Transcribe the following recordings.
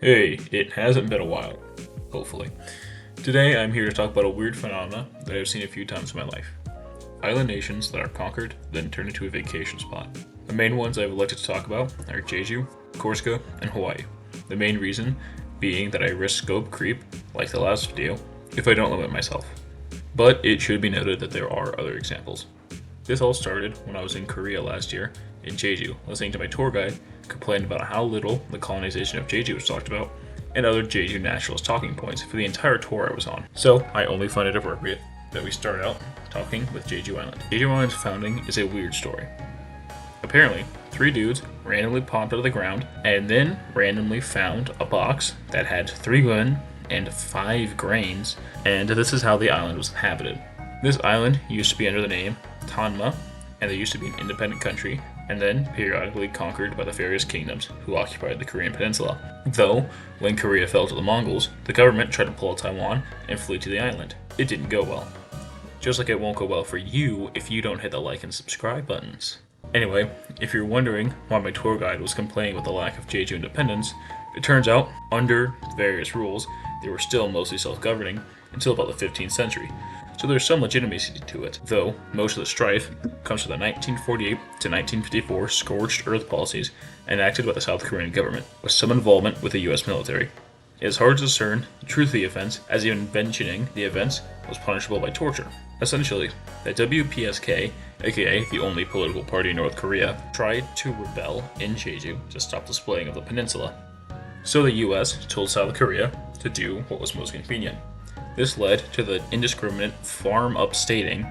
Hey, it hasn't been a while. Hopefully. Today I'm here to talk about a weird phenomena that I've seen a few times in my life. Island nations that are conquered, then turned into a vacation spot. The main ones I've elected to talk about are Jeju, Corsica, and Hawaii. The main reason being that I risk scope creep, like the last video, if I don't limit myself. But it should be noted that there are other examples. This all started when I was in Korea last year, in Jeju, listening to my tour guide complain about how little the colonization of Jeju was talked about, and other Jeju nationalist talking points for the entire tour I was on. So I only find it appropriate that we start out talking with Jeju Island. Jeju Island's founding is a weird story. Apparently, 3 dudes randomly popped out of the ground and then randomly found a box that had 3 women and 5 grains, and this is how the island was inhabited. This island used to be under the name Tanma, and they used to be an independent country, and then periodically conquered by the various kingdoms who occupied the Korean peninsula. Though, when Korea fell to the Mongols, the government tried to pull Taiwan and flee to the island. It didn't go well. Just like it won't go well for you if you don't hit the like and subscribe buttons. Anyway, if you're wondering why my tour guide was complaining with the lack of Jeju independence, it turns out, under various rules, they were still mostly self-governing until about the 15th century. So there's some legitimacy to it, though most of the strife comes from the 1948 to 1954 scorched earth policies enacted by the South Korean government, with some involvement with the US military. It is hard to discern the truth of the offense, as even mentioning the events was punishable by torture. Essentially, the WPSK, aka the only political party in North Korea, tried to rebel in Jeju to stop the splitting of the peninsula. So the US told South Korea to do what was most convenient. This led to the indiscriminate farm upstating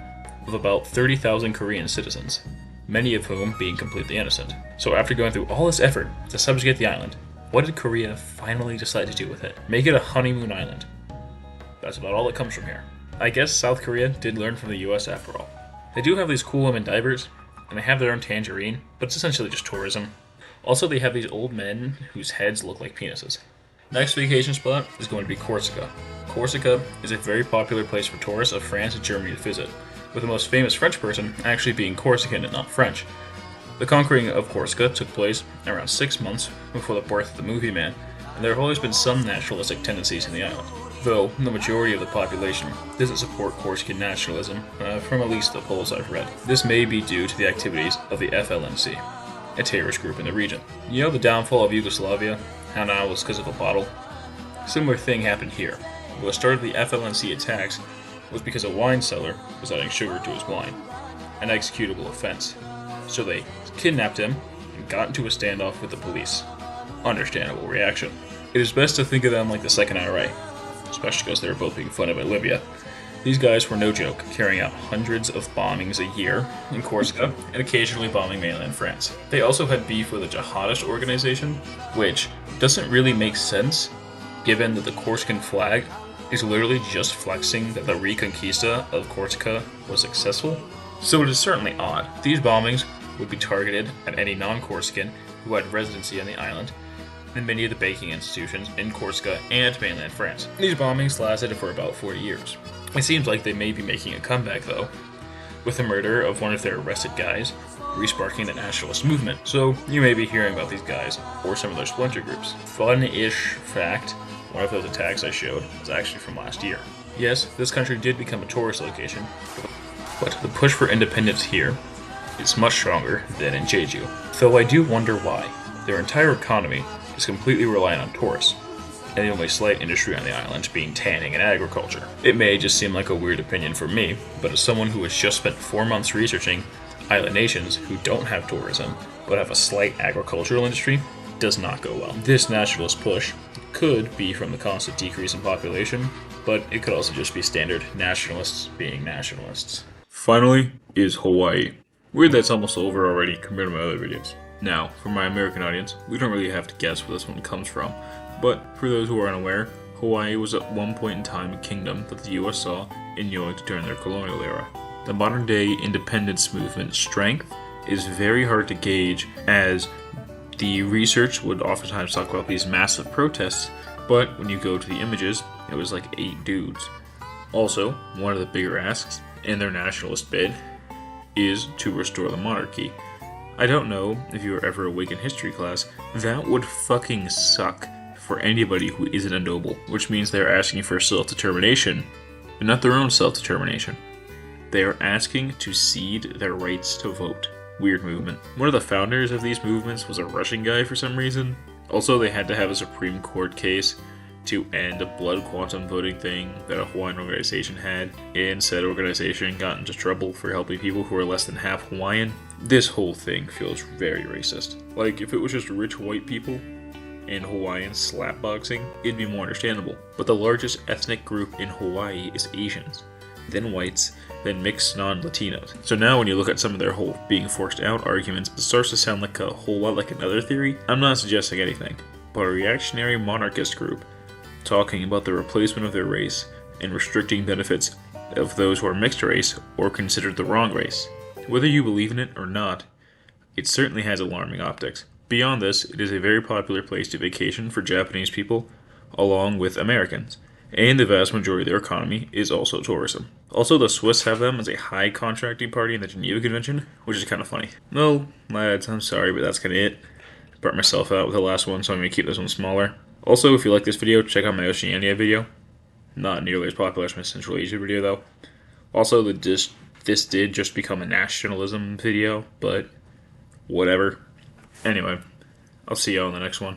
of about 30,000 Korean citizens, many of whom being completely innocent. So after going through all this effort to subjugate the island, what did Korea finally decide to do with it? Make it a honeymoon island. That's about all that comes from here. I guess South Korea did learn from the US after all. They do have these cool women divers, and they have their own tangerine, but it's essentially just tourism. Also, they have these old men whose heads look like penises. Next vacation spot is going to be Corsica. Corsica is a very popular place for tourists of France and Germany to visit, with the most famous French person actually being Corsican and not French. The conquering of Corsica took place around 6 months before the birth of the movie Man, and there have always been some nationalistic tendencies in the island, though the majority of the population doesn't support Corsican nationalism, from at least the polls I've read. This may be due to the activities of the FLNC, a terrorist group in the region. You know the downfall of Yugoslavia? How now it was because of a bottle? Similar thing happened here. What started the FLNC attacks was because a wine seller was adding sugar to his wine, an executable offense. So they kidnapped him and got into a standoff with the police. Understandable reaction. It is best to think of them like the second IRA, especially because they were both being funded by Libya. These guys were no joke, carrying out hundreds of bombings a year in Corsica and occasionally bombing mainland France. They also had beef with a jihadist organization, which doesn't really make sense given that the Corsican flag is literally just flexing that the Reconquista of Corsica was successful. So it is certainly odd. These bombings would be targeted at any non-Corsican who had residency on the island, and many of the banking institutions in Corsica and mainland France. These bombings lasted for about 40 years. It seems like they may be making a comeback though, with the murder of one of their arrested guys, re-sparking the nationalist movement. So you may be hearing about these guys, or some of their splinter groups. Fun-ish fact, one of those attacks I showed was actually from last year. Yes, this country did become a tourist location, but the push for independence here is much stronger than in Jeju. Though I do wonder why. Their entire economy is completely reliant on tourists, and the only slight industry on the island being tanning and agriculture. It may just seem like a weird opinion for me, but as someone who has just spent 4 months researching island nations who don't have tourism, but have a slight agricultural industry, does not go well. This nationalist push could be from the constant decrease in population, but it could also just be standard nationalists being nationalists. Finally is Hawaii. Weird that's almost over already compared to my other videos. Now, for my American audience, we don't really have to guess where this one comes from, but for those who are unaware, Hawaii was at one point in time a kingdom that the US saw and yoinked during their colonial era. The modern day independence movement strength is very hard to gauge, as the research would oftentimes talk about these massive protests, but when you go to the images, it was like 8 dudes. Also, one of the bigger asks in their nationalist bid is to restore the monarchy. I don't know if you were ever awake in history class, that would fucking suck for anybody who isn't a noble, which means they're asking for self-determination, but not their own self-determination. They are asking to cede their rights to vote. Weird movement. One of the founders of these movements was a Russian guy for some reason. Also, they had to have a Supreme Court case to end a blood quantum voting thing that a Hawaiian organization had, and said organization got into trouble for helping people who are less than half Hawaiian. This whole thing feels very racist. Like, if it was just rich white people and Hawaiian slapboxing, it'd be more understandable. But the largest ethnic group in Hawaii is Asians, then whites, then mixed non-Latinos. So now when you look at some of their whole being forced out arguments, it starts to sound like a whole lot like another theory. I'm not suggesting anything, but a reactionary monarchist group talking about the replacement of their race and restricting benefits of those who are mixed race or considered the wrong race. Whether you believe in it or not, it certainly has alarming optics. Beyond this, it is a very popular place to vacation for Japanese people, along with Americans, and the vast majority of their economy is also tourism. Also, the Swiss have them as a high contracting party in the Geneva Convention, which is kind of funny. No, lads, I'm sorry, but that's kind of it. Burnt myself out with the last one, so I'm going to keep this one smaller. Also, if you like this video, check out my Oceania video. Not nearly as popular as my Central Asia video, though. Also, this did just become a nationalism video, but whatever. Anyway, I'll see you all in the next one.